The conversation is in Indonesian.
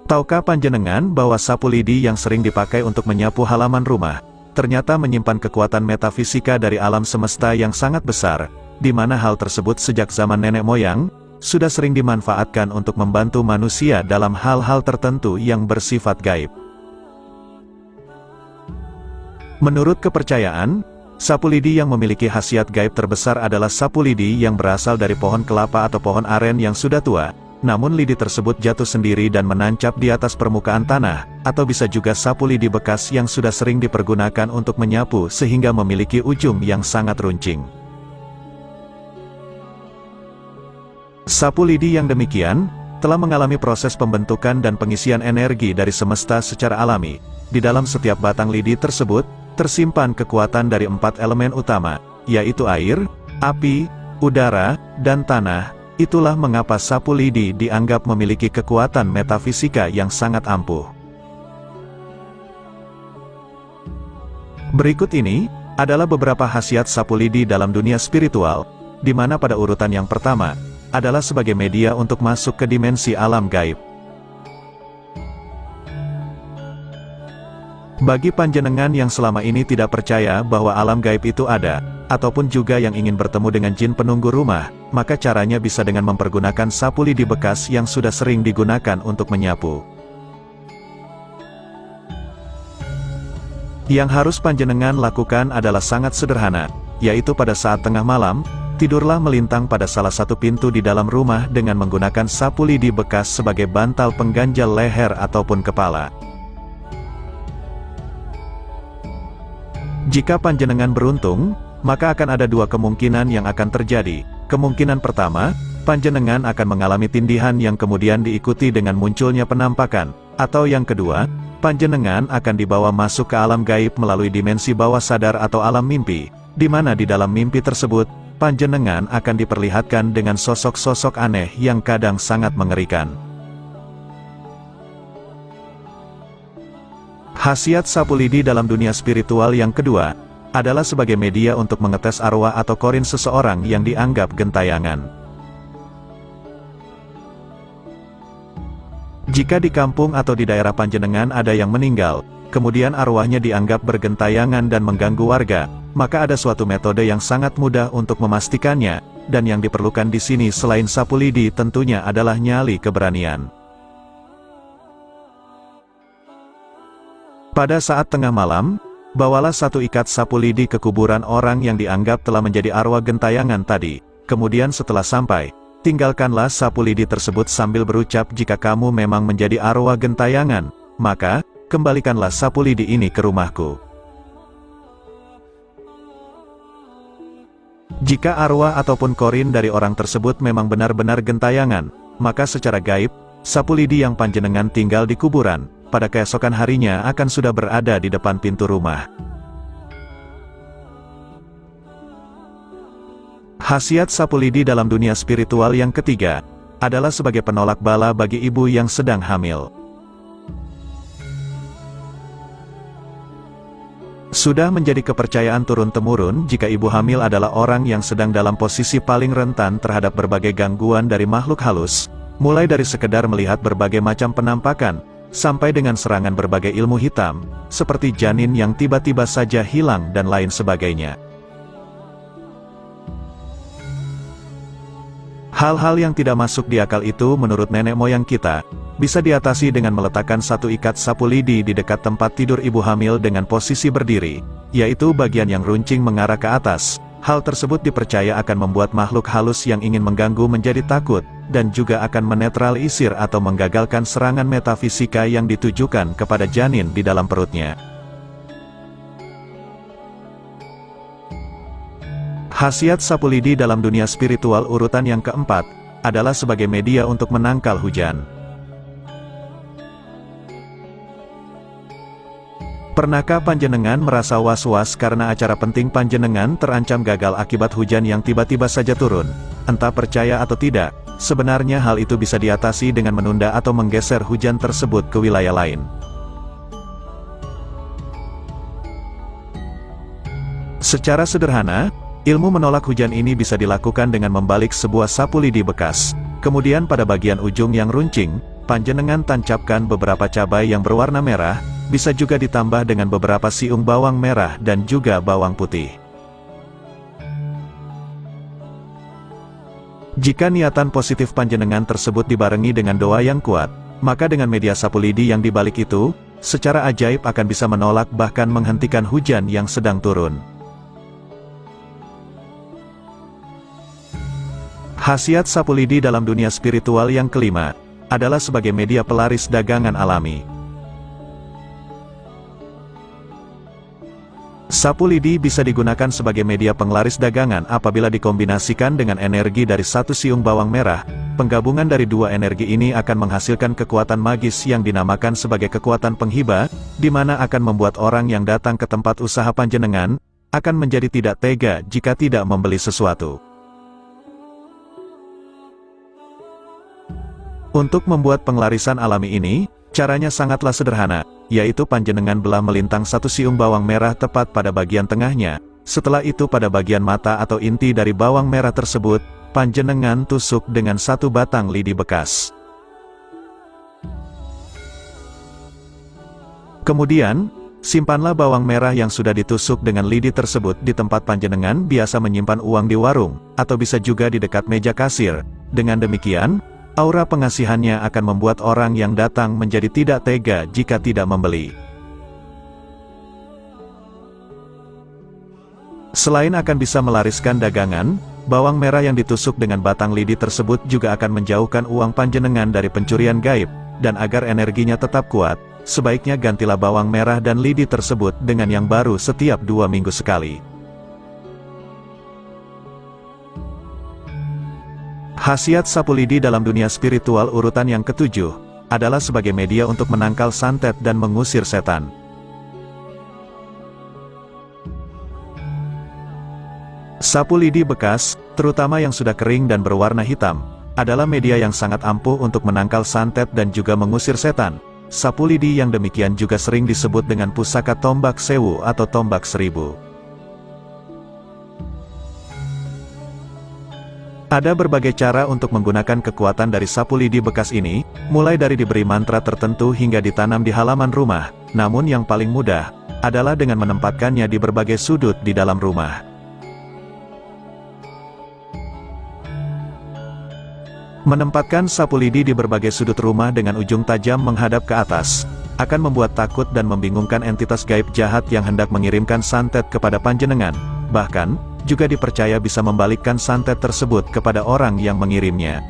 Tahukah panjenengan bahwa sapu lidi yang sering dipakai untuk menyapu halaman rumah, ternyata menyimpan kekuatan metafisika dari alam semesta yang sangat besar, di mana hal tersebut sejak zaman nenek moyang, sudah sering dimanfaatkan untuk membantu manusia dalam hal-hal tertentu yang bersifat gaib. Menurut kepercayaan, sapu lidi yang memiliki khasiat gaib terbesar adalah sapu lidi yang berasal dari pohon kelapa atau pohon aren yang sudah tua. Namun lidi tersebut jatuh sendiri dan menancap di atas permukaan tanah, atau bisa juga sapu lidi bekas yang sudah sering dipergunakan untuk menyapu sehingga memiliki ujung yang sangat runcing. Sapu lidi yang demikian, telah mengalami proses pembentukan dan pengisian energi dari semesta secara alami. Di dalam setiap batang lidi tersebut, tersimpan kekuatan dari 4 elemen utama, yaitu air, api, udara, dan tanah. Itulah mengapa sapu lidi dianggap memiliki kekuatan metafisika yang sangat ampuh. Berikut ini adalah beberapa khasiat sapu lidi dalam dunia spiritual, di mana pada urutan yang pertama adalah sebagai media untuk masuk ke dimensi alam gaib. Bagi panjenengan yang selama ini tidak percaya bahwa alam gaib itu ada, ataupun juga yang ingin bertemu dengan jin penunggu rumah, maka caranya bisa dengan mempergunakan sapu lidi bekas yang sudah sering digunakan untuk menyapu. Yang harus panjenengan lakukan adalah sangat sederhana, yaitu pada saat tengah malam, tidurlah melintang pada salah satu pintu di dalam rumah dengan menggunakan sapu lidi bekas sebagai bantal pengganjal leher ataupun kepala. Jika panjenengan beruntung, maka akan ada 2 kemungkinan yang akan terjadi. Kemungkinan pertama, panjenengan akan mengalami tindihan yang kemudian diikuti dengan munculnya penampakan. Atau yang kedua, panjenengan akan dibawa masuk ke alam gaib melalui dimensi bawah sadar atau alam mimpi, di mana di dalam mimpi tersebut, panjenengan akan diperlihatkan dengan sosok-sosok aneh yang kadang sangat mengerikan. Khasiat sapu lidi dalam dunia spiritual yang kedua adalah sebagai media untuk mengetes arwah atau korin seseorang yang dianggap gentayangan. Jika di kampung atau di daerah panjenengan ada yang meninggal, kemudian arwahnya dianggap bergentayangan dan mengganggu warga, maka ada suatu metode yang sangat mudah untuk memastikannya, dan yang diperlukan di sini selain sapu lidi tentunya adalah nyali keberanian. Pada saat tengah malam, bawalah satu ikat sapu lidi ke kuburan orang yang dianggap telah menjadi arwah gentayangan tadi. Kemudian setelah sampai, tinggalkanlah sapu lidi tersebut sambil berucap, jika kamu memang menjadi arwah gentayangan, maka, kembalikanlah sapu lidi ini ke rumahku. Jika arwah ataupun korin dari orang tersebut memang benar-benar gentayangan, maka secara gaib, sapu lidi yang panjenengan tinggal di kuburan, pada keesokan harinya akan sudah berada di depan pintu rumah. Khasiat sapu lidi dalam dunia spiritual yang ketiga adalah sebagai penolak bala bagi ibu yang sedang hamil. Sudah menjadi kepercayaan turun-temurun jika ibu hamil adalah orang yang sedang dalam posisi paling rentan terhadap berbagai gangguan dari makhluk halus, mulai dari sekedar melihat berbagai macam penampakan, sampai dengan serangan berbagai ilmu hitam, seperti janin yang tiba-tiba saja hilang dan lain sebagainya. Hal-hal yang tidak masuk di akal itu menurut nenek moyang kita, bisa diatasi dengan meletakkan satu ikat sapu lidi di dekat tempat tidur ibu hamil dengan posisi berdiri, yaitu bagian yang runcing mengarah ke atas. Hal tersebut dipercaya akan membuat makhluk halus yang ingin mengganggu menjadi takut, dan juga akan menetralisir atau menggagalkan serangan metafisika yang ditujukan kepada janin di dalam perutnya. Khasiat sapu lidi dalam dunia spiritual urutan yang keempat adalah sebagai media untuk menangkal hujan. Pernahkah panjenengan merasa was-was karena acara penting panjenengan terancam gagal akibat hujan yang tiba-tiba saja turun? Entah percaya atau tidak, sebenarnya hal itu bisa diatasi dengan menunda atau menggeser hujan tersebut ke wilayah lain. Secara sederhana, ilmu menolak hujan ini bisa dilakukan dengan membalik sebuah sapu lidi bekas. Kemudian pada bagian ujung yang runcing, panjenengan tancapkan beberapa cabai yang berwarna merah, bisa juga ditambah dengan beberapa siung bawang merah dan juga bawang putih. Jika niatan positif panjenengan tersebut dibarengi dengan doa yang kuat, maka dengan media sapu lidi yang dibalik itu, secara ajaib akan bisa menolak bahkan menghentikan hujan yang sedang turun. Khasiat sapu lidi dalam dunia spiritual yang kelima, adalah sebagai media pelaris dagangan alami. Sapu lidi bisa digunakan sebagai media penglaris dagangan apabila dikombinasikan dengan energi dari satu siung bawang merah. Penggabungan dari dua energi ini akan menghasilkan kekuatan magis yang dinamakan sebagai kekuatan penghibah, di mana akan membuat orang yang datang ke tempat usaha panjenengan, akan menjadi tidak tega jika tidak membeli sesuatu. Untuk membuat penglarisan alami ini, caranya sangatlah sederhana, yaitu panjenengan belah melintang satu siung bawang merah tepat pada bagian tengahnya. Setelah itu pada bagian mata atau inti dari bawang merah tersebut, panjenengan tusuk dengan satu batang lidi bekas. Kemudian, simpanlah bawang merah yang sudah ditusuk dengan lidi tersebut di tempat panjenengan biasa menyimpan uang di warung, atau bisa juga di dekat meja kasir. Dengan demikian, aura pengasihannya akan membuat orang yang datang menjadi tidak tega jika tidak membeli. Selain akan bisa melariskan dagangan, bawang merah yang ditusuk dengan batang lidi tersebut juga akan menjauhkan uang panjenengan dari pencurian gaib, dan agar energinya tetap kuat, sebaiknya gantilah bawang merah dan lidi tersebut dengan yang baru setiap 2 minggu sekali. Khasiat sapu lidi dalam dunia spiritual urutan yang ketujuh, adalah sebagai media untuk menangkal santet dan mengusir setan. Sapu lidi bekas, terutama yang sudah kering dan berwarna hitam, adalah media yang sangat ampuh untuk menangkal santet dan juga mengusir setan. Sapu lidi yang demikian juga sering disebut dengan pusaka tombak sewu atau tombak 1000. Ada berbagai cara untuk menggunakan kekuatan dari sapu lidi bekas ini, mulai dari diberi mantra tertentu hingga ditanam di halaman rumah, namun yang paling mudah, adalah dengan menempatkannya di berbagai sudut di dalam rumah. Menempatkan sapu lidi di berbagai sudut rumah dengan ujung tajam menghadap ke atas, akan membuat takut dan membingungkan entitas gaib jahat yang hendak mengirimkan santet kepada panjenengan, bahkan, juga dipercaya bisa membalikkan santet tersebut kepada orang yang mengirimnya.